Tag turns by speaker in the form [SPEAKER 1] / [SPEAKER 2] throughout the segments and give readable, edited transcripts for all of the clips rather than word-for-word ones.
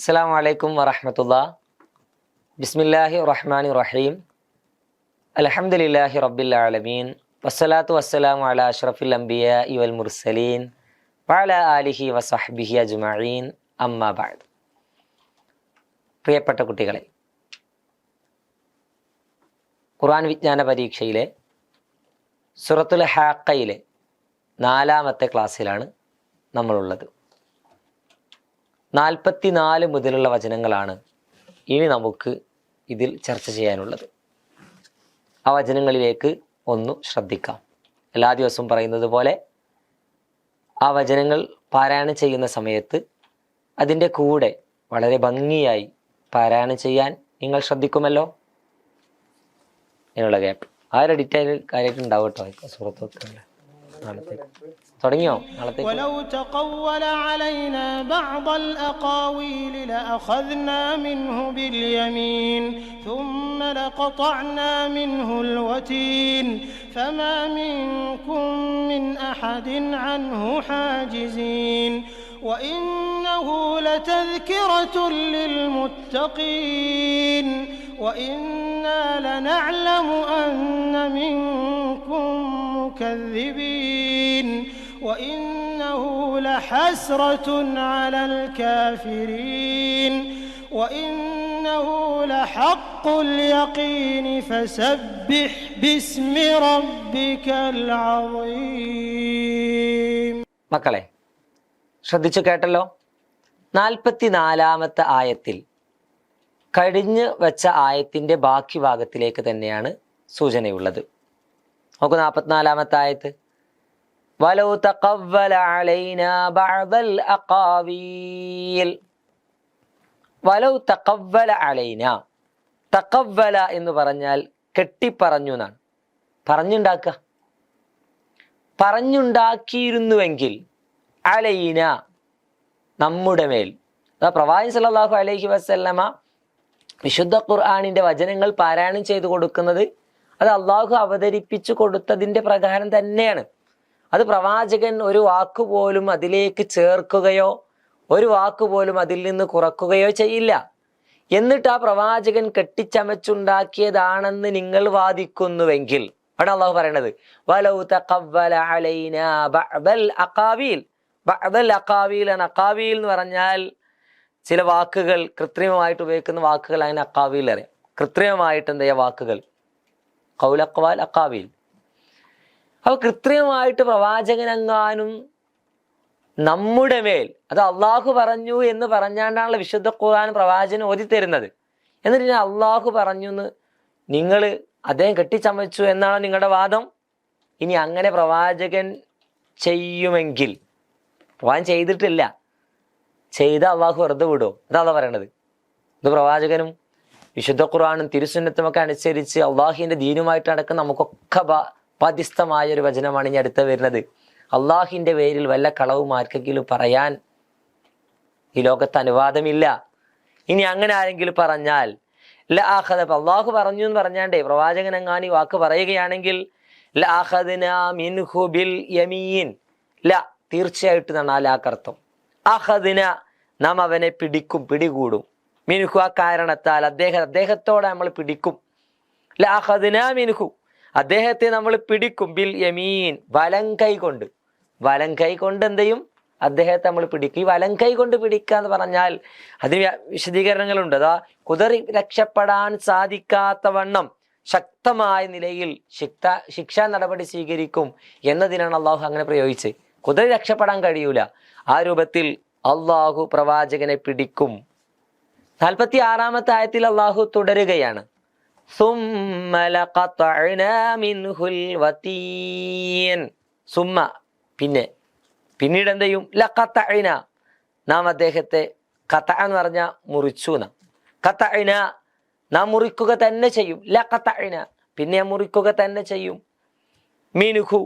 [SPEAKER 1] അസ്സലാമു അലൈക്കും വറഹ്മത്തുള്ളാഹി. ബിസ്മില്ലാഹിർ റഹ്മാനിർ റഹീം. അൽഹംദുലില്ലാഹി റബ്ബിൽ ആലമീൻ. വസ്സലാത്തു വസ്സലാമു അലാ അഷ്റഫിൽ അംബിയാഇ വൽ മുർസലീൻ വഅലാ ആലിഹി വസഹ്ബിഹി അജ്മഈൻ. അമ്മാ ബഅദ്. പ്രിയപ്പെട്ട കുട്ടികളെ, ഖുർആൻ വിജ്ഞാന പരീക്ഷയിലെ സൂറത്തുൽ ഹാഖയിലെ 4-ാമത്തെ ക്ലാസ്സിലാണ് നമ്മളുള്ളത്. 44 മുതലുള്ള വചനങ്ങളാണ് ഇനി നമുക്ക് ഇതിൽ ചർച്ച ചെയ്യാനുള്ളത്. ആ വചനങ്ങളിലേക്ക് ഒന്ന് ശ്രദ്ധിക്കാം. എല്ലാ ദിവസവും പറയുന്നത് പോലെ ആ വചനങ്ങൾ പാരായണം ചെയ്യുന്ന സമയത്ത് അതിൻ്റെ കൂടെ വളരെ ഭംഗിയായി പാരായണം ചെയ്യാൻ നിങ്ങൾ ശ്രദ്ധിക്കുമല്ലോ. അതിനുള്ള ഗ്യാപ്പ് ഡീറ്റെയിൽ കാര്യമായിട്ട് ഉണ്ടാവും കേട്ടോ. സുഹൃത്തുക്കളെ, നാളത്തേക്ക് തുടങ്ങിയോ? നാളത്തേക്ക്
[SPEAKER 2] ولو تقول علينا بعض الأقاويل لأخذنا منه باليمين ثم لقطعنا منه الوتين فما منكم من أحد عنه حاجزين وإنه لتذكرة للمتقين وإنا لنعلم أن منكم مكذبين وإنه لحسرة على الكافرين وإنه لحق اليقين فسبح باسم ربك العظيم.
[SPEAKER 1] മക്കളെ, ശ്രദ്ധിച്ചു കേട്ടല്ലോ. 44-ാമത്തെ ആയത്തിൽ കഴിഞ്ഞ് വെച്ച ആയത്തിന്റെ ബാക്കി ഭാഗത്തിലേക്ക് തന്നെയാണ് സൂചനയുള്ളത്. നോക്കൂ, 44-ാമത്തെ ആയത്ത്. വലൗ തഖവ്വല അലൈനാ ബഅദൽ അഖാവീൽ. വലൗ തഖവ്വല അലൈനാ. തഖവ്വല എന്ന് പറഞ്ഞാൽ കെട്ടിപ്പറഞ്ഞു എന്നാണ്. പറഞ്ഞുണ്ടാക്കിയിരുന്നുവെങ്കിൽ അലൈന, നമ്മുടെ മേൽ. പ്രവാചകൻ സല്ലല്ലാഹു അലൈഹി വസല്ലമ വിശുദ്ധ ഖുർആനിന്റെ വചനങ്ങൾ പാരായണം ചെയ്തു കൊടുക്കുന്നത് അത് അള്ളാഹു അവതരിപ്പിച്ചു കൊടുത്തതിന്റെ പ്രകാരം തന്നെയാണ്. അത് പ്രവാചകൻ ഒരു വാക്കുപോലും അതിലേക്ക് ചേർക്കുകയോ ഒരു വാക്കുപോലും അതിൽ നിന്ന് കുറക്കുകയോ ചെയ്യില്ല. എന്നിട്ട് ആ പ്രവാചകൻ കെട്ടിച്ചമച്ചുണ്ടാക്കിയതാണെന്ന് നിങ്ങൾ വാദിക്കുന്നുവെങ്കിൽ ആണ് അള്ളാഹു പറയണത് വലൗ തഖവ്വല അലൈനാ ബഅദൽ അഖാവീൽ. ബഅദൽ അഖാവീൽ ആണ്. അഖാവീൽ എന്ന് പറഞ്ഞാൽ ചില വാക്കുകൾ കൃത്രിമമായിട്ട് ഉപയോഗിക്കുന്ന വാക്കുകൾ, അങ്ങനെ അഖാവീൽ അറിയാം. കൃത്രിമമായിട്ട് എന്ത് ചെയ്യുക വാക്കുകൾ, ഖൗൽ അഖ്വാൽ അഖാവീൽ. അപ്പൊ കൃത്രിമമായിട്ട് പ്രവാചകനെങ്ങാനും നമ്മുടെ മേൽ, അത് അള്ളാഹു പറഞ്ഞു എന്ന് പറഞ്ഞാണ്ടാണല്ലോ വിശുദ്ധ ഖുർആൻ പ്രവാചകൻ ഓതി തരുന്നത്. എന്നിട്ട് അള്ളാഹു പറഞ്ഞു എന്ന് നിങ്ങൾ അദ്ദേഹം കെട്ടിച്ചമച്ചു എന്നാണ് നിങ്ങളുടെ വാദം. ഇനി അങ്ങനെ പ്രവാചകൻ ചെയ്യുമെങ്കിൽ, പ്രവാചകൻ ചെയ്തിട്ടില്ല, ചെയ്ത അള്ളാഹു വെറുതെ വിടുമോ? അതാ പറയണത്. ഇത് പ്രവാചകനും വിശുദ്ധ ഖുർആനും തിരുസുന്നത്തും ഒക്കെ അനുസരിച്ച് അള്ളാഹിന്റെ ദീനുമായിട്ട് നടക്കുന്ന നമുക്കൊക്കെ ബാധ്യസ്ഥമായ ഒരു വചനമാണ് ഇനി അടുത്ത് വരുന്നത്. അള്ളാഹിന്റെ പേരിൽ വല്ല കളവും ആർക്കെങ്കിലും പറയാൻ ഈ ലോകത്ത് അനുവാദമില്ല. ഇനി അങ്ങനെ ആരെങ്കിലും പറഞ്ഞാൽ അള്ളാഹു പറഞ്ഞു എന്ന് പറഞ്ഞാണ്ടേ പ്രവാചകൻ എങ്ങാനും ഈ വാക്ക് പറയുകയാണെങ്കിൽ മിൻഹു ബിൽ യമീൻ. തീർച്ചയായിട്ടും എന്നാണ് ആ ലാക്കർത്ഥം. അഖദിന, നാം അവനെ പിടികൂടും. മിൻഹു, ആ കാരണത്താൽ അദ്ദേഹത്തോടെ നമ്മൾ പിടിക്കും. അഖദിന മിൻഹു, അദ്ദേഹത്തെ നമ്മൾ പിടിക്കും. ബിൽ യമീൻ, വലം കൈ കൊണ്ട്. വലം കൈ കൊണ്ട് എന്ത് ചെയ്യും? അദ്ദേഹത്തെ നമ്മൾ പിടിക്കും. ഈ വലം കൈ കൊണ്ട് പിടിക്കുക എന്ന് പറഞ്ഞാൽ അതിന് വിശദീകരണങ്ങളുണ്ട്. അതാ കുതറി രക്ഷപ്പെടാൻ സാധിക്കാത്ത വണ്ണം ശക്തമായ നിലയിൽ ശിക്ഷാ നടപടി സ്വീകരിക്കും എന്നതിനാണ് അള്ളാഹു അങ്ങനെ പ്രയോഗിച്ചത്. കുതറി രക്ഷപ്പെടാൻ കഴിയൂല. ആ രൂപത്തിൽ അള്ളാഹു പ്രവാചകനെ പിടിക്കും. 46-ാമത്തെ ആയത്തിൽ അള്ളാഹു തുടരുകയാണ്. സുമ്മ, പിന്നീട് എന്ത് ചെയ്യും? ലഖതഅന, നാം അദ്ദേഹത്തെ, ഖത എന്ന് പറഞ്ഞാൽ മുറിച്ചു ന, ഖതഅന നാം മുറിക്കുക തന്നെ ചെയ്യും. ലഖതഅന, പിന്നെ മുറിക്കുക തന്നെ ചെയ്യും. മിൻഹു,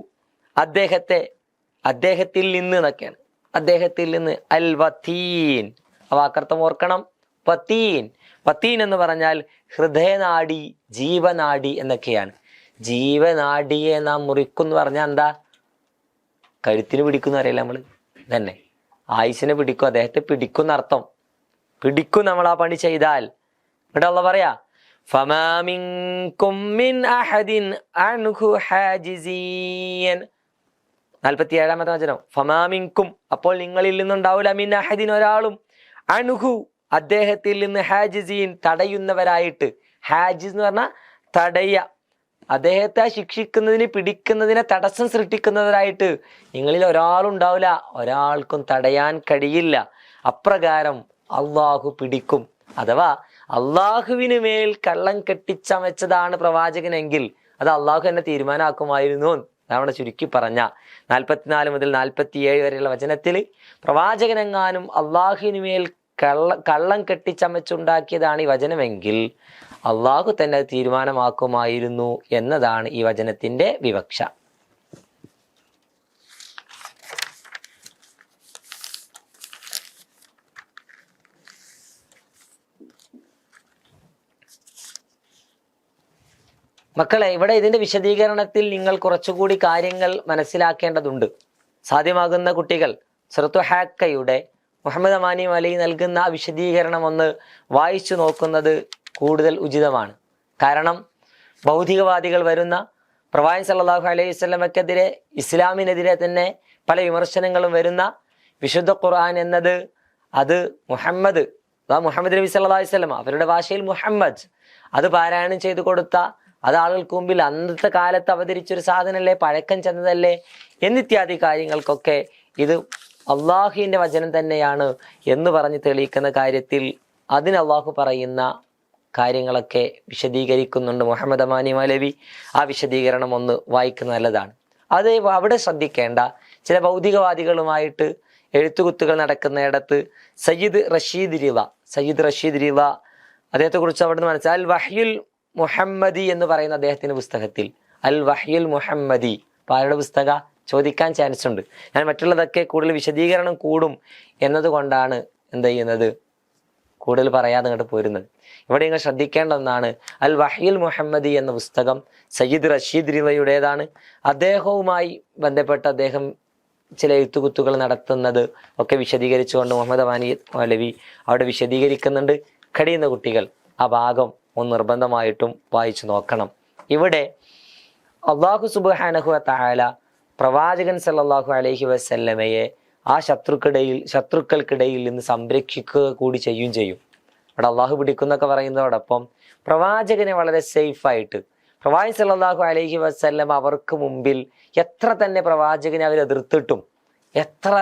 [SPEAKER 1] അദ്ദേഹത്തിൽ നിന്ന് എന്നൊക്കെയാണ്. അദ്ദേഹത്തിൽ നിന്ന്. അൽ വതീൻ, ആ വാക്കർത്ഥം ഓർക്കണം. വതീൻ എന്ന് പറഞ്ഞാൽ ഹൃദയനാഡി, ജീവനാഡി എന്നൊക്കെയാണ്. ജീവനാഡിയെ നാം മുറിക്കും എന്ന് പറഞ്ഞാൽ എന്താ? കഴുത്തിന് പിടിക്കുന്ന അറിയില്ല നമ്മൾ തന്നെ. ആയുസിനെ പിടിക്കും, അദ്ദേഹത്തെ പിടിക്കുന്ന അർത്ഥം. പിടിക്കും നമ്മൾ ആ പണി ചെയ്താൽ. എന്നിട്ട് അള്ളാഹ് പറയാ ഫമാ മിൻകും മിൻ അഹദിൻ അൻഹു ഹാജിസീൻ. 47-ാമത്തെ വചനം ഫമാ മിൻകും, അപ്പോൾ നിങ്ങളിൽ നിന്നുണ്ടാവില്ല, മിൻ അഹദിൻ ഒരാളും, അൻഹു അദ്ദേഹത്തിൽ നിന്ന്, ഹാജിസീൻ തടയുന്നവരായിട്ട്. ഹാജിസ് എന്ന് പറഞ്ഞാൽ തടയ, അദ്ദേഹത്തെ ശിക്ഷിക്കുന്നതിന് പിടിക്കുന്നതിനെ തടസ്സം സൃഷ്ടിക്കുന്നവരായിട്ട് നിങ്ങളിൽ ഒരാളുണ്ടാവില്ല, ഒരാൾക്കും തടയാൻ കഴിയില്ല. അപ്രകാരം അള്ളാഹു പിടിക്കും. അഥവാ അള്ളാഹുവിന് മേൽ കള്ളം കെട്ടിച്ചമച്ചതാണ് പ്രവാചകനെങ്കിൽ അത് അള്ളാഹു എന്നെ തീരുമാനമാക്കുമായിരുന്നു. അതാണ് ചുരുക്കി പറഞ്ഞ 44 മുതൽ 47 വരെയുള്ള വചനത്തിൽ പ്രവാചകനെങ്ങാനും അള്ളാഹുവിന് മേൽ കള്ളം കെട്ടിച്ചമച്ചുണ്ടാക്കിയതാണ് ഈ വചനമെങ്കിൽ അള്ളാഹു തന്നെ അത് തീരുമാനമാക്കുമായിരുന്നു എന്നതാണ് ഈ വചനത്തിന്റെ വിവക്ഷ. മക്കളെ, ഇവിടെ ഇതിന്റെ വിശദീകരണത്തിൽ നിങ്ങൾ കുറച്ചുകൂടി കാര്യങ്ങൾ മനസ്സിലാക്കേണ്ടതുണ്ട്. സാധ്യമാകുന്ന കുട്ടികൾ സൂറത്തുൽ ഹാക്കയുടെ മുഹമ്മദ് അമാനി അലി നൽകുന്ന വിശദീകരണം ഒന്ന് വായിച്ചു നോക്കുന്നത് കൂടുതൽ ഉചിതമാണ്. കാരണം ഭൗതികവാദികൾ വരുന്ന പ്രവാചകൻ സല്ലല്ലാഹു അലൈഹി വസല്ലമക്കെതിരെ, ഇസ്ലാമിനെതിരെ തന്നെ പല വിമർശനങ്ങളും വരുന്ന വിശുദ്ധ ഖുർആൻ എന്നത് അത് മുഹമ്മദ് നബി സല്ലല്ലാഹു അലൈഹി വസല്ലം, അവരുടെ ഭാഷയിൽ മുഹമ്മദ്, അത് പാരായണം ചെയ്തു കൊടുത്ത, അത് ആളുകൾക്ക് മുമ്പിൽ അന്നത്തെ കാലത്ത് അവതരിച്ചൊരു സാധനമല്ലേ, പഴക്കം ചെന്നതല്ലേ എന്നിത്യാദി കാര്യങ്ങൾക്കൊക്കെ ഇത് അള്ളാഹുവിന്റെ വചനം തന്നെയാണ് എന്ന് പറഞ്ഞ് തെളിയിക്കുന്ന കാര്യത്തിൽ അതിന് അള്ളാഹു പറയുന്ന കാര്യങ്ങളൊക്കെ വിശദീകരിക്കുന്നുണ്ട് മുഹമ്മദ് അമാനി മൗലവി. ആ വിശദീകരണം ഒന്ന് വായിക്കുന്നത് നല്ലതാണ്. അത് അവിടെ ശ്രദ്ധിക്കേണ്ട ചില ഭൗതികവാദികളുമായിട്ട് എഴുത്തുകുത്തുകൾ നടക്കുന്നിടത്ത് സയ്യിദ് റഷീദ് റിള അദ്ദേഹത്തെ കുറിച്ച് അവിടെ നിന്ന് മനസ്സിലാൽ വഹ്യുൽ മുഹമ്മദി എന്ന് പറയുന്ന അദ്ദേഹത്തിന്റെ പുസ്തകത്തിൽ അൽ വഹ്യുൽ മുഹമ്മദി. അപ്പൊ ആരുടെ പുസ്തക ചോദിക്കാൻ ചാൻസ് ഉണ്ട്. ഞാൻ മറ്റുള്ളതൊക്കെ കൂടുതൽ വിശദീകരണം കൂടും എന്നതുകൊണ്ടാണ് എന്ത് ചെയ്യുന്നത്, കൂടുതൽ പറയാതെ ഇങ്ങോട്ട് പോരുന്നത്. ഇവിടെ നിങ്ങൾ ശ്രദ്ധിക്കേണ്ട ഒന്നാണ്, അൽ വഹ്യുൽ മുഹമ്മദി എന്ന പുസ്തകം സയ്യിദ് റഷീദ് റിളയുടേതാണ്. അദ്ദേഹവുമായി ബന്ധപ്പെട്ട് അദ്ദേഹം ചില എഴുത്തുകുത്തുകൾ നടത്തുന്നത് ഒക്കെ വിശദീകരിച്ചുകൊണ്ട് മുഹമ്മദ് അമാനി മൗലവി അവിടെ വിശദീകരിക്കുന്നുണ്ട്. കഴിയുന്ന കുട്ടികൾ ആ ഭാഗം ഒന്ന് നിർബന്ധമായിട്ടും വായിച്ചു നോക്കണം. ഇവിടെ അല്ലാഹു സുബ്ഹാനഹു വ തആല പ്രവാചകൻ സല്ലല്ലാഹു അലൈഹി വസല്ലമയെ ആ ശത്രുക്കൾക്കിടയിൽ നിന്ന് സംരക്ഷിക്കുക കൂടി ചെയ്യും. അവിടെ അള്ളാഹു പിടിക്കുന്നൊക്കെ പറയുന്നതോടൊപ്പം പ്രവാചകനെ വളരെ സേഫായിട്ട്, പ്രവാചകൻ സല്ലല്ലാഹു അലൈഹി വസല്ലം അവർക്ക് മുമ്പിൽ എത്ര തന്നെ പ്രവാചകനെ അവർ എതിർത്തിട്ടും, എത്ര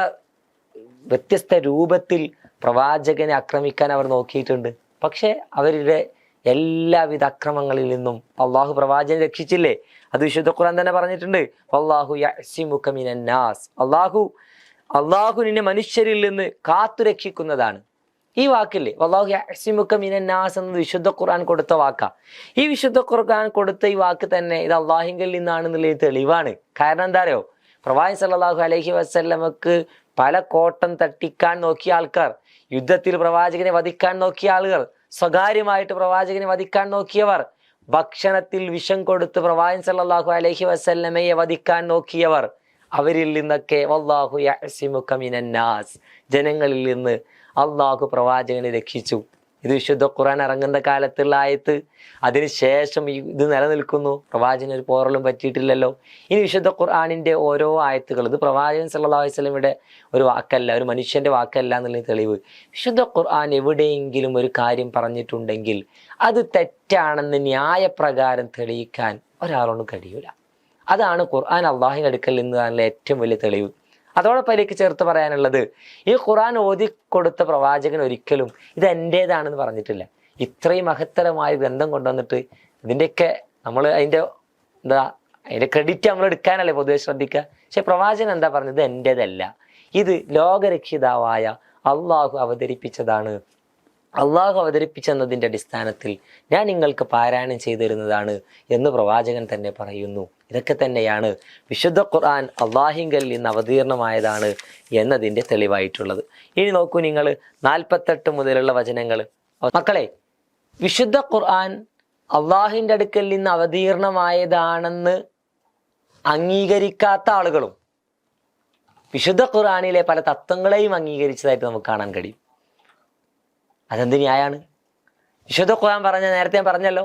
[SPEAKER 1] വ്യത്യസ്ത രൂപത്തിൽ പ്രവാചകനെ ആക്രമിക്കാൻ അവർ നോക്കിയിട്ടുണ്ട്. പക്ഷെ അവരുടെ എല്ലാവിധ അക്രമങ്ങളിൽ നിന്നും അള്ളാഹു പ്രവാചകനെ രക്ഷിച്ചില്ലേ? അത് വിശുദ്ധ ഖുർആൻ തന്നെ പറഞ്ഞിട്ടുണ്ട്, വല്ലാഹു യഅ്സിമുക മിനന്നാസ്. അള്ളാഹു നിന്നെ മനുഷ്യരിൽ നിന്ന് കാത്തു രക്ഷിക്കുന്നതാണ്. ഈ വാക്കില്ലേ വല്ലാഹു യഅ്സിമുക മിനന്നാസ് എന്നത് വിശുദ്ധ ഖുർആൻ കൊടുത്ത വാക്കാ. ഈ വിശുദ്ധ ഖുർആൻ കൊടുത്ത ഈ വാക്ക് തന്നെ ഇത് അള്ളാഹിങ്കിൽ നിന്നാണെന്നുള്ള തെളിവാണ്. കാരണം എന്താ അറിയോ, പ്രവാചകൻ സല്ലല്ലാഹു അലൈഹി വസല്ലമക്ക് പല കോട്ടം തട്ടിക്കാൻ നോക്കിയ ആൾക്കാർ, യുദ്ധത്തിൽ പ്രവാചകനെ വധിക്കാൻ നോക്കിയ ആളുകൾ, സ്വകാര്യമായിട്ട് പ്രവാചകനെ വധിക്കാൻ നോക്കിയവർ, ഭക്ഷണത്തിൽ വിഷം കൊടുത്ത് പ്രവാചകൻ സല്ലല്ലാഹു അലൈഹി വസല്ലമയെ വധിക്കാൻ നോക്കിയവർ, അവരിൽ നിന്നൊക്കെ വല്ലാഹു യഅ്സിമുക മിനന്നാസ്, ജനങ്ങളിൽ നിന്ന് അള്ളാഹു പ്രവാചകനെ രക്ഷിച്ചു. ഇത് വിശുദ്ധ ഖുർആൻ ഇറങ്ങുന്ന കാലത്തുള്ള ആയത്ത്. അതിനുശേഷം ഇത് നിലനിൽക്കുന്നു, പ്രവാചകന് ഒരു പോറലും പറ്റിയിട്ടില്ലല്ലോ. ഇനി വിശുദ്ധ ഖുർആനിന്റെ ഓരോ ആയത്തുകൾ, ഇത് പ്രവാചകൻ സല്ലല്ലാഹു അലൈഹി വസല്ലമയുടെ ഒരു വാക്കല്ല, ഒരു മനുഷ്യന്റെ വാക്കല്ല എന്നുള്ള തെളിവ്. വിശുദ്ധ ഖുർആൻ എവിടെയെങ്കിലും ഒരു കാര്യം പറഞ്ഞിട്ടുണ്ടെങ്കിൽ അത് തെറ്റാണെന്ന് ന്യായപ്രകാരം തെളിയിക്കാൻ ഒരാളൊന്നും കഴിയൂല. അതാണ് ഖുർആൻ അള്ളാഹുവിന്റെ അടുക്കൽ നിന്നുള്ള ഏറ്റവും വലിയ തെളിവ്. അതോടൊപ്പം അതിലേക്ക് ചേർത്ത് പറയാനുള്ളത്, ഈ ഖുർആൻ ഓതി കൊടുത്ത പ്രവാചകൻ ഒരിക്കലും ഇത് എൻ്റേതാണെന്ന് പറഞ്ഞിട്ടില്ല. ഇത്രയും മഹത്തരമായ ഗ്രന്ഥം കൊണ്ടുവന്നിട്ട് ഇതിൻ്റെയൊക്കെ നമ്മൾ അതിന്റെ ക്രെഡിറ്റ് നമ്മൾ എടുക്കാനല്ലേ പൊതുവെ ശ്രദ്ധിക്കുക. പക്ഷെ പ്രവാചകൻ എന്താ പറഞ്ഞത്, എൻ്റേതല്ല, ഇത് ലോകരക്ഷിതാവായ അള്ളാഹു അവതരിപ്പിച്ചതാണ്. അള്ളാഹു അവതരിപ്പിച്ചെന്നതിൻ്റെ അടിസ്ഥാനത്തിൽ ഞാൻ നിങ്ങൾക്ക് പാരായണം ചെയ്തു തരുന്നതാണ് എന്ന് പ്രവാചകൻ തന്നെ പറയുന്നു. ഇതൊക്കെ തന്നെയാണ് വിശുദ്ധ ഖുർആൻ അള്ളാഹിങ്കൽ നിന്ന് അവതീർണമായതാണ് എന്നതിൻ്റെ തെളിവായിട്ടുള്ളത്. ഇനി നോക്കൂ നിങ്ങൾ 48 മുതലുള്ള വചനങ്ങൾ. മക്കളെ, വിശുദ്ധ ഖുർആൻ അള്ളാഹിൻ്റെ അടുക്കൽ നിന്ന് അവതീർണമായതാണെന്ന് അംഗീകരിക്കാത്ത ആളുകളും വിശുദ്ധ ഖുർആനിലെ പല തത്വങ്ങളെയും അംഗീകരിച്ചതായിട്ട് നമുക്ക് കാണാൻ കഴിയും. അതെന്ത് ന്യായാണ്? വിശുദ്ധ ഖുർആൻ നേരത്തെ ഞാൻ പറഞ്ഞല്ലോ,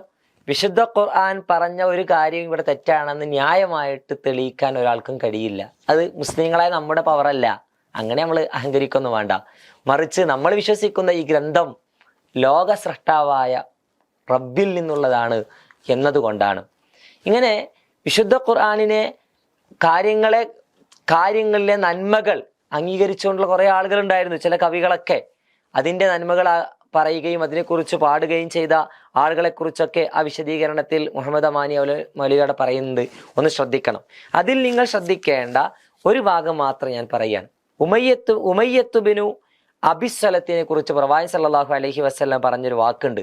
[SPEAKER 1] വിശുദ്ധ ഖുർആൻ പറഞ്ഞ ഒരു കാര്യം ഇവിടെ തെറ്റാണെന്ന് ന്യായമായിട്ട് തെളിയിക്കാൻ ഒരാൾക്കും കഴിയില്ല. അത് മുസ്ലിങ്ങളായ നമ്മുടെ പവറല്ല. അങ്ങനെ നമ്മൾ അഹങ്കരിക്കൊന്നും വേണ്ട. മറിച്ച് നമ്മൾ വിശ്വസിക്കുന്ന ഈ ഗ്രന്ഥം ലോക സ്രഷ്ടാവായ റബ്ബിൽ നിന്നുള്ളതാണ് എന്നതുകൊണ്ടാണ്. ഇങ്ങനെ വിശുദ്ധ ഖുർആനിനെ കാര്യങ്ങളിലെ നന്മകൾ അംഗീകരിച്ചുകൊണ്ടുള്ള കുറേ ആളുകളുണ്ടായിരുന്നു. ചില കവികളൊക്കെ അതിൻ്റെ നന്മകൾ പറയുകയും അതിനെക്കുറിച്ച് പാടുകയും ചെയ്ത ആളുകളെക്കുറിച്ചൊക്കെ ആ വിശദീകരണത്തിൽ മുഹമ്മദ് അമാനി മൗലവിയുടെ പറയുന്നുണ്ട്. ഒന്ന് ശ്രദ്ധിക്കണം. അതിൽ നിങ്ങൾ ശ്രദ്ധിക്കേണ്ട ഒരു ഭാഗം മാത്രം ഞാൻ പറയാൻ. ഉമയ്യത്ത് ബിനു അബിസ്വലത്തിനെ കുറിച്ച് പ്രവാചകൻ സല്ലല്ലാഹു അലൈഹി വസല്ലം പറഞ്ഞൊരു വാക്കുണ്ട്,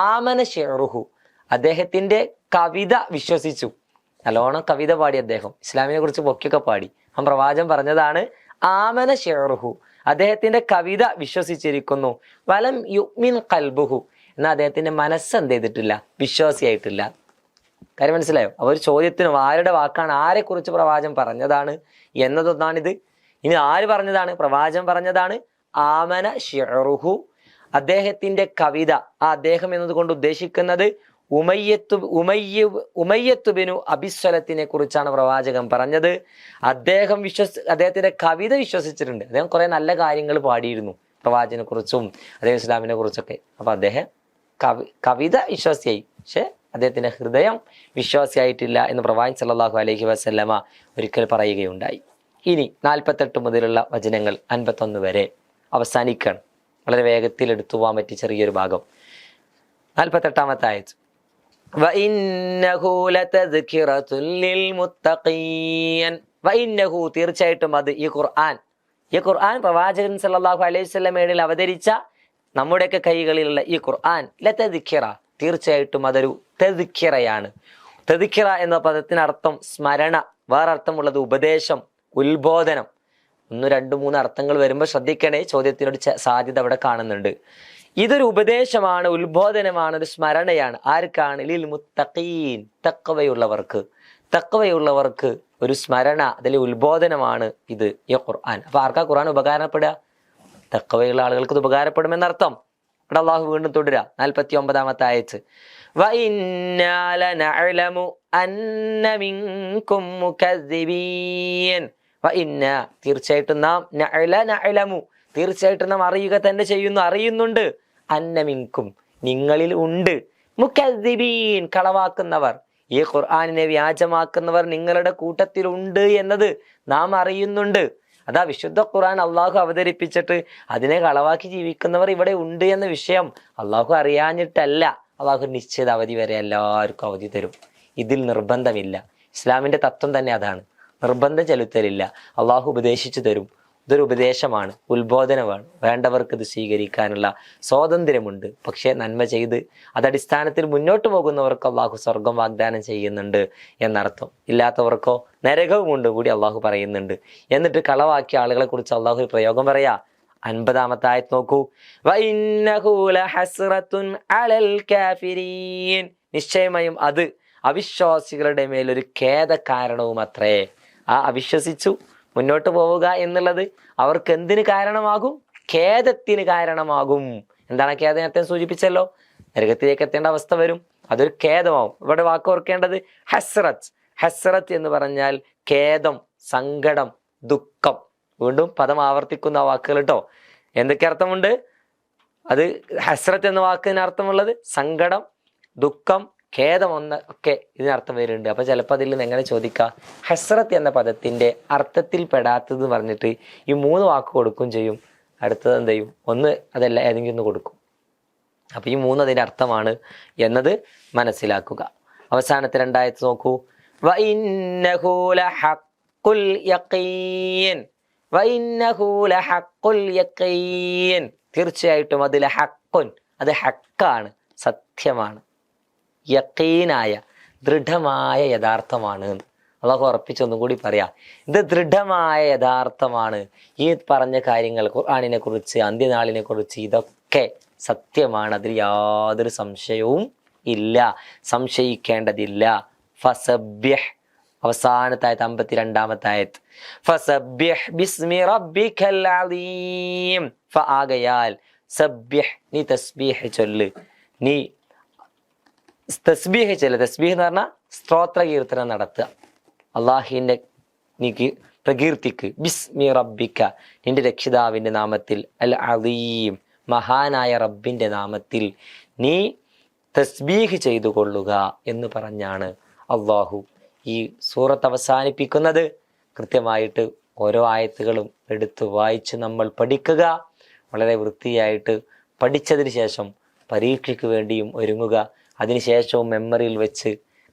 [SPEAKER 1] ആമന ഷിഅറുഹു. അദ്ദേഹത്തിന്റെ കവിത വിശ്വസിച്ചു. നല്ലോണം കവിത പാടി അദ്ദേഹം, ഇസ്ലാമിനെ കുറിച്ച് പൊക്കിയൊക്കെ പാടി. ആ പ്രവാചകൻ പറഞ്ഞതാണ് ആമന ഷിഅറുഹു, അദ്ദേഹത്തിന്റെ കവിത വിശ്വസിച്ചിരിക്കുന്നു. വലം യുഅ്മിൻ ഖൽബുഹു, എന്നാൽ അദ്ദേഹത്തിന്റെ മനസ്സ് എന്ത് ചെയ്തിട്ടില്ല, വിശ്വാസിയായിട്ടില്ല. കാര്യം മനസ്സിലായോ? അവർ ചോദ്യത്തിനും ആരുടെ വാക്കാണ്, ആരെ കുറിച്ച് പ്രവാചകൻ പറഞ്ഞതാണ് എന്നതൊന്നാണിത്. ഇനി ആര് പറഞ്ഞതാണ്? പ്രവാചകൻ പറഞ്ഞതാണ് ആമന ഷിഅറുഹു, അദ്ദേഹത്തിന്റെ കവിത. ആ അദ്ദേഹം എന്നതുകൊണ്ട് ഉദ്ദേശിക്കുന്നത് ഉമയ്യത്ത് ബിനു അബിസ്വലത്തിനെ കുറിച്ചാണ് പ്രവാചകൻ പറഞ്ഞത്. അദ്ദേഹത്തിന്റെ കവിത വിശ്വസിച്ചിട്ടുണ്ട്. അദ്ദേഹം കുറെ നല്ല കാര്യങ്ങൾ പാടിയിരുന്നു പ്രവാചകനെ കുറിച്ചും അദ്ദേഹം ഇസ്ലാമിനെ കുറിച്ചൊക്കെ. അപ്പൊ അദ്ദേഹം കവിത വിശ്വാസിയായി, പക്ഷെ അദ്ദേഹത്തിന്റെ ഹൃദയം വിശ്വാസിയായിട്ടില്ല എന്ന് പ്രവാചകൻ സല്ലല്ലാഹു അലൈഹി വസല്ലമ ഒരിക്കൽ പറയുകയുണ്ടായി. ഇനി 48 മുതലുള്ള വചനങ്ങൾ 51 വരെ അവസാനിക്കണം. വളരെ വേഗത്തിൽ എടുത്തു പോകാൻ പറ്റിയ ചെറിയൊരു ഭാഗം. 48-ാമത്തെ ആയത്ത്, തീർച്ചയായിട്ടും അത് ഈ ഖുർആൻ പ്രവാചകൻ സല്ലല്ലാഹു അലൈഹി വസല്ലമയിൽ അവതരിച്ച നമ്മുടെയൊക്കെ കൈകളിലുള്ള ഈ ഖുർആൻ ലതദ്കിറ, തീർച്ചയായിട്ടും അതൊരു തദ്കിറയാണ്. തദ്കിറ എന്ന പദത്തിനർത്ഥം സ്മരണ, വേറെ അർത്ഥമുള്ളത് ഉപദേശം, ഉത്ബോധനം. 1, 2, 3 അർത്ഥങ്ങൾ വരുമ്പോൾ ശ്രദ്ധിക്കണേ, ചോദ്യത്തിനൊരു സാധ്യത അവിടെ കാണുന്നുണ്ട്. ഇതൊരു ഉപദേശമാണ്, ഉത്ബോധനമാണ്, ഒരു സ്മരണയാണ്. ആർക്കാണ്? ലിൽ മുത്തഖീൻ, തഖ്വയുള്ളവർക്ക് ഒരു സ്മരണ, അതിലെ ഉത്ബോധനമാണ് ഇത് ഈ ഖുർആൻ. അപ്പൊ ആർക്കാ ഖുർആൻ ഉപകാരപ്പെടുക? തഖ്വയുള്ള ആളുകൾക്ക് ഇത് ഉപകാരപ്പെടുമെന്നർത്ഥം. ഇവിടെ അള്ളാഹു വീണ്ടും തുടരുക. 49-ാമത്തെ ആയത്ത്, വഇന്നാ ലനഅലമു അന്ന മിൻകും മുകദ്ദിബീൻ. വഇന്നാ, തീർച്ചയായിട്ടും നാം, നഅലമു, തീർച്ചയായിട്ടും നാം അറിയുക തന്നെ അറിയുന്നുണ്ട്, അന്ന മിൻകും, നിങ്ങളിൽ ഉണ്ട്, മുകദ്ദിബീൻ, കളവാക്കുന്നവർ, ഈ ഖുർആനിനെ വ്യാജമാക്കുന്നവർ നിങ്ങളുടെ കൂട്ടത്തിലുണ്ട് എന്നത് നാം അറിയുന്നുണ്ട്. അതാ വിശുദ്ധ ഖുർആൻ അള്ളാഹു അവതരിപ്പിച്ചിട്ട് അതിനെ കളവാക്കി ജീവിക്കുന്നവർ ഇവിടെ ഉണ്ട് എന്ന വിഷയം അള്ളാഹു അറിയാഞ്ഞിട്ടല്ല. അള്ളാഹു നിശ്ചിത അവധി വരെ എല്ലാവർക്കും അവധി തരും. ഇതിൽ നിർബന്ധമില്ല. ഇസ്ലാമിന്റെ തത്വം തന്നെ അതാണ്, നിർബന്ധം ചെലുത്തലില്ല. അള്ളാഹു ഉപദേശിച്ചു തരും. ഇതൊരു ഉപദേശമാണ്, ഉത്ബോധനമാണ്. വേണ്ടവർക്ക് ഇത് സ്വീകരിക്കാനുള്ള സ്വാതന്ത്ര്യമുണ്ട്. പക്ഷെ നന്മ ചെയ്ത് അതടിസ്ഥാനത്തിൽ മുന്നോട്ട് പോകുന്നവർക്ക് അള്ളാഹു സ്വർഗം വാഗ്ദാനം ചെയ്യുന്നുണ്ട് എന്നർത്ഥം. ഇല്ലാത്തവർക്കോ നരകവുമുണ്ട് കൂടി അള്ളാഹു പറയുന്നുണ്ട്. എന്നിട്ട് കളവാക്കിയ ആളുകളെ കുറിച്ച് അള്ളാഹു ഒരു പ്രയോഗം പറയാ. 50-ാമത്തെ ആയത്ത് നോക്കൂ, വഇന്നഹു ലഹസ്റത്തുൻ അലൽ കാഫിരീൻ, നിശ്ചയമായും അത് അവിശ്വാസികളുടെ മേലൊരു ഖേദ കാരണവും അത്രേ. ആ അവിശ്വസിച്ചു മുന്നോട്ട് പോവുക എന്നുള്ളത് അവർക്ക് എന്തിന് കാരണമാകും? ഖേദത്തിന് കാരണമാകും. എന്താണ് ഖേദം? നേരത്തെ സൂചിപ്പിച്ചല്ലോ, നരകത്തിലേക്ക് എത്തേണ്ട അവസ്ഥ വരും, അതൊരു ഖേദമാവും. ഇവിടെ വാക്ക് ഓർക്കേണ്ടത് ഹസ്രത്ത്. ഹസ്രത്ത് എന്ന് പറഞ്ഞാൽ ഖേദം, സങ്കടം, ദുഃഖം. വീണ്ടും പദം ആവർത്തിക്കുന്ന വാക്കുകൾ കേട്ടോ. എന്തൊക്കെ അർത്ഥമുണ്ട്? അത് ഹസ്രത്ത് എന്ന വാക്കിന് അർത്ഥമുള്ളത് സങ്കടം, ദുഃഖം, ഖേദം ഒക്കെ ഇതിനർത്ഥം വരുന്നുണ്ട്. അപ്പൊ ചിലപ്പോൾ അതിൽ നിന്ന് എങ്ങനെ ചോദിക്കാം, ഹസ്രത്ത് എന്ന പദത്തിന്റെ അർത്ഥത്തിൽ പെടാത്തത് പറഞ്ഞിട്ട് ഈ 3 വാക്ക് കൊടുക്കും ചെയ്യും. അടുത്തത് എന്ത് ചെയ്യും? ഒന്ന് അതല്ല ഏതെങ്കിലും ഒന്ന് കൊടുക്കും. അപ്പൊ ഈ 3 അതിന്റെ അർത്ഥമാണ് എന്നത് മനസ്സിലാക്കുക. അവസാനത്തെ 2 ആയത്ത് നോക്കൂ, വഇന്നഹു ലഹഖുൽ യഖീൻ. വഇന്നഹു ലഹഖുൽ യഖീൻ, തീർച്ചയായിട്ടും അത് ലഹഖുൻ, അത് ഹക്കാണ്, സത്യമാണ്, യഖീനായ ദൃഢമായ യഥാർത്ഥമാണ്. അള്ളാഹു ഉറപ്പിച്ചൊന്നും കൂടി പറയാം, ഇത് ദൃഢമായ യഥാർത്ഥമാണ്. ഈ പറഞ്ഞ കാര്യങ്ങൾ ഖുർആനിനെ കുറിച്ച്, അന്ത്യനാളിനെ കുറിച്ച്, ഇതൊക്കെ സത്യമാണ്, അതിൽ യാതൊരു സംശയവും ഇല്ല, സംശയിക്കേണ്ടതില്ല. ഫസബ്ബിഹ്, അവസാനത്തെ ആയത്ത് 52-ാമത്തെ ആയത്ത്, ഫസബ്ബിഹ് ബിസ്മി റബ്ബിക്കൽ അദീം. ആകയാൽ സബ്യഹ്, നീ തസ്ബീഹ് ചൊല്ല്, നീ തസ്ബീഹ് ചൊല്ല്. തസ്ബീഹ് എന്ന് പറഞ്ഞാൽ സ്തോത്ര കീർത്തനം നടത്തുക, അള്ളാഹിന്റെ നീ പ്രകീർത്തിക്ക്. ബിസ്മി റബ്ബിക്ക, നിന്റെ രക്ഷിതാവിന്റെ നാമത്തിൽ, അൽ അലീം, മഹാനായ റബ്ബിന്റെ നാമത്തിൽ നീ തസ്ബീഹ് ചെയ്തു കൊള്ളുക എന്ന് പറഞ്ഞാണ് അള്ളാഹു ഈ സൂറത്ത് അവസാനിപ്പിക്കുന്നത്. കൃത്യമായിട്ട് ഓരോ ആയത്തുകളും എടുത്ത് വായിച്ച് നമ്മൾ പഠിക്കുക. വളരെ വൃത്തിയായിട്ട് പഠിച്ചതിന് ശേഷം പരീക്ഷയ്ക്ക് വേണ്ടിയും ഒരുങ്ങുക. അതിനുശേഷവും മെമ്മറിയിൽ വെച്ച്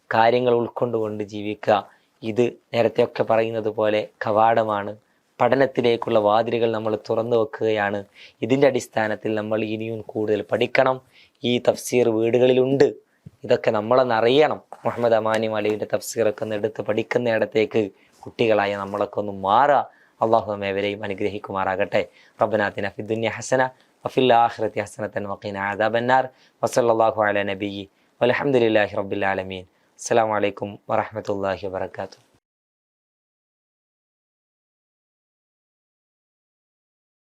[SPEAKER 1] കാര്യങ്ങൾ ഉൾക്കൊണ്ടുകൊണ്ട് ജീവിക്കുക. ഇത് നേരത്തെയൊക്കെ പറയുന്നത് പോലെ കവാടമാണ്, പഠനത്തിലേക്കുള്ള വാതിലുകൾ നമ്മൾ തുറന്നു വെക്കുകയാണ്. ഇതിൻ്റെ അടിസ്ഥാനത്തിൽ നമ്മൾ ഇനിയും കൂടുതൽ പഠിക്കണം. ഈ തഫ്സീർ വീടുകളിലുണ്ട്, ഇതൊക്കെ നമ്മളൊന്ന് അറിയണം. മുഹമ്മദ് അമാനി മലയുടെ തഫ്സീറൊക്കെ ഒന്ന് എടുത്ത് പഠിക്കുന്നിടത്തേക്ക് കുട്ടികളായ നമ്മളൊക്കെ ഒന്ന് മാറുക. അള്ളാഹു നമ്മേവരെയും അനുഗ്രഹിക്കുമാറാകട്ടെ. റബ്ബനാ അതിന ഫിദ്ദുനിയ ഹസന വഫിൽ ആഖിറതി ഹസനതൻ വഖിന അദാബന്നാർ. വസല്ലല്ലാഹു അലാ നബിയ്യി വൽഹംദുലില്ലാഹി റബ്ബിൽ ആലമീൻ. അസ്സലാമു അലൈക്കും വറഹ്മത്തുള്ളാഹി വബറകാതുഹു.